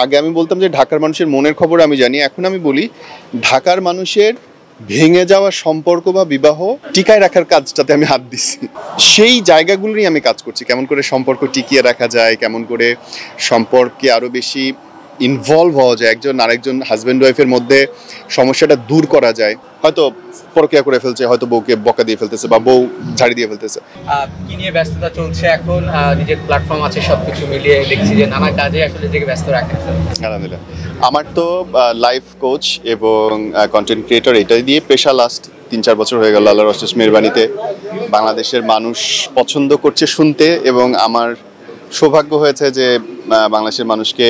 আগে আমি বলতাম যে ঢাকার মানুষের মনের খবর আমি জানি, এখন আমি বলি ঢাকার মানুষের ভেঙে যাওয়া সম্পর্ক বা বিবাহ টিকায় রাখার কাজটাতে আমি হাত দিচ্ছি। সেই জায়গাগুলো নিয়ে আমি কাজ করছি, কেমন করে সম্পর্ক টিকিয়ে রাখা যায়, কেমন করে সম্পর্কে আরও বেশি ইনভলভ হওয়া যায়, একজন আরেকজন হাজব্যান্ড ওয়াইফের মধ্যে সমস্যাটা দূর করা যায়। হয়তো পরকিয়া করে ফেলছে, হয়তো বউকে বকা দিয়ে ফেলতেছে বা বউ ঝাড়ি দিয়ে ফেলতেছে। কি নিয়ে ব্যস্ততা চলছে এখন? নিজের প্ল্যাটফর্ম আছে, সবকিছু মিলিয়ে দেখছি যে নানা কাজে আসলে নিজেকে ব্যস্ত রাখেন। আলহামদুলিল্লাহ, আমার তো লাইফ কোচ এবং কন্টেন্ট ক্রিয়েটর এটাই দিয়ে পেশা লাস্ট 3-4 বছর হয়ে গেল। আল্লাহর অশেষ মেহেরবানিতে বাংলাদেশের মানুষ পছন্দ করছে শুনতে, এবং আমার সৌভাগ্য হয়েছে যে বাংলাদেশের মানুষকে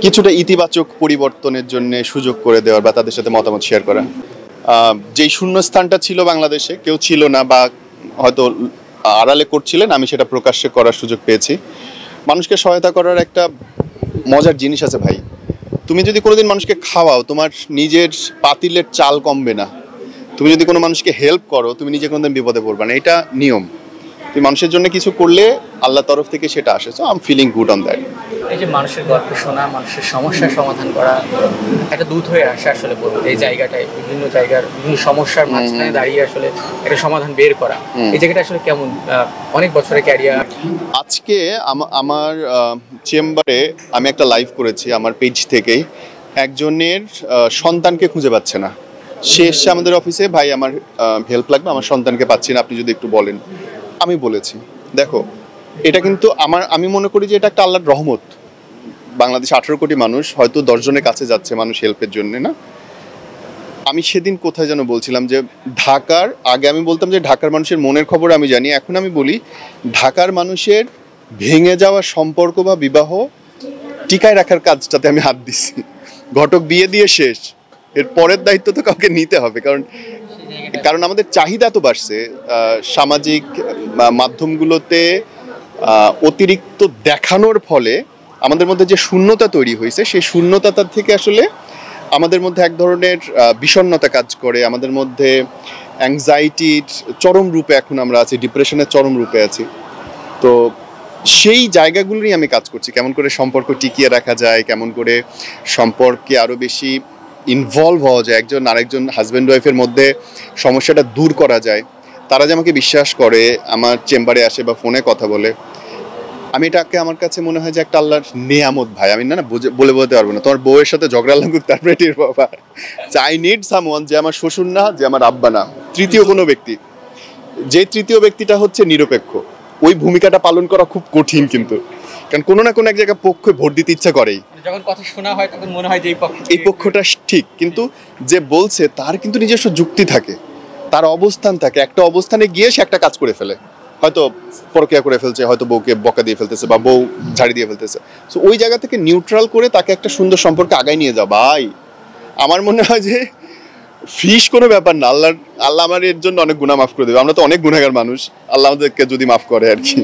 কিছুটা ইতিবাচক পরিবর্তনের জন্য সুযোগ করে দেওয়ার বা তাদের সাথে মতামত শেয়ার করা। যেই শূন্যস্থানটা ছিল বাংলাদেশে, কেউ ছিল না বা হয়তো আড়ালে করছিলেন, আমি সেটা প্রকাশ্যে করার সুযোগ পেয়েছি। মানুষকে সহায়তা করার একটা মজার জিনিস আছে ভাই, তুমি যদি কোনোদিন মানুষকে খাওয়াও, তোমার নিজের পাতিলের চাল কমবে না। তুমি যদি কোনো মানুষকে হেল্প করো, তুমি নিজে কোনোদিন বিপদে পড়বে না, এটা নিয়ম। তুমি মানুষের জন্য কিছু করলে আল্লাহর তরফ থেকে সেটা আসে। So I am feeling good on that. এই যে মানুষের গল্প শোনা, মানুষের সমস্যার সমাধান করা, একটা দূত হয়ে আসে আসলে বলতে এই জায়গাটায়, বিভিন্ন জায়গার বিভিন্ন সমস্যার মাঝখানে দাঁড়িয়ে আসলে একটা সমাধান বের করা, এই জায়গাটা আসলে কেমন? অনেক বছরের ক্যারিয়ার। আজকে আমার চেম্বারে আমি একটা লাইভ করেছি আমার পেজ থেকেই। একজনের সন্তানকে খুঁজে পাচ্ছে না, সে এসছে আমাদের অফিসে, ভাই আমার হেল্প লাগবে, আমার সন্তানকে পাচ্ছি না, আপনি যদি একটু বলেন। আমি বলেছি দেখো, এটা কিন্তু আমি মনে করি যে এটা একটা আল্লাহর রহমত। বাংলাদেশে 18 কোটি মানুষ, হয়তো 10 জনের কাছে যাচ্ছে মানুষ হেল্পের জন্য না। আমি সেদিন কোথায় যেন বলছিলাম যে ঢাকার, আগে আমি বলতাম যে ঢাকার মানুষের মনের খবর আমি জানি, এখন আমি বলি ঢাকার মানুষের ভেঙে যাওয়া সম্পর্ক বা বিবাহ টিকায় রাখার কাজটাতে আমি হাত দিচ্ছি। ঘটক বিয়ে দিয়ে শেষ, এর পরের দায়িত্ব তো কাউকে নিতে হবে, কারণ আমাদের চাহিদা তো বাড়ছে। সামাজিক মাধ্যমগুলোতে অতিরিক্ত দেখানোর ফলে আমাদের মধ্যে যে শূন্যতা তৈরি হয়েছে, সেই শূন্যতা থেকে আসলে আমাদের মধ্যে এক ধরনের বিষণ্ণতা কাজ করে, আমাদের মধ্যে অ্যাংজাইটির চরম রূপে এখন আমরা আছি, ডিপ্রেশনের চরম রূপে আছি। তো সেই জায়গাগুলো নিয়ে আমি কাজ করছি, কেমন করে সম্পর্ক টিকিয়ে রাখা যায়, কেমন করে সম্পর্কে আরও বেশি ইনভলভ হওয়া যায়, একজন আরেকজন হাজব্যান্ড ওয়াইফের মধ্যে সমস্যাটা দূর করা যায়। তারা যে আমাকে বিশ্বাস করে, আমার চেম্বারে আসে বা ফোনে কথা বলে, আমি এটাকে, আমার কাছে মনে হয় যে একটা আল্লাহর নেয়ামত ভাই। আমি না বলে বলতে পারবো না। তোমার বউয়ের সাথে ঝগড়া লাগুক, তারপরে টের বাবা আই নিড সামওয়ান, যে আমার শ্বশুর না, যে আমার আব্বা না, তৃতীয় কোনো ব্যক্তি। যে তৃতীয় ব্যক্তিটা হচ্ছে নিরপেক্ষ, ওই ভূমিকাটা পালন করা খুব কঠিন, কিন্তু কারণ কোনো না কোনো এক জায়গায় পক্ষে ভোট দিতে ইচ্ছা করেই। যখন কথা শোনা হয় তখন মনে হয় যে এই পক্ষটা ঠিক, কিন্তু যে বলছে তার কিন্তু নিজস্ব যুক্তি থাকে, তার অবস্থান থাকে। একটা অবস্থানে গিয়ে সে একটা কাজ করে ফেলে, হয়তো পরকিয়া করে ফেলছে, হয়তো বউকে বকা দিয়ে ফেলতেছে বা বউ ঝাড়ি দিয়ে ফেলতেছে। সো ওই জায়গা থেকে নিউট্রাল করে তাকে একটা সুন্দর সম্পর্কে আগায় নিয়ে যাও ভাই। আমার মনে হয় যে ফিস কোনো ব্যাপার না, আল্লাহ আমার এর জন্য অনেক গুনাহ মাফ করে দেবে। আমরা তো অনেক গুনাহগার মানুষ, আল্লাহ আমাদেরকে যদি মাফ করে আর কি।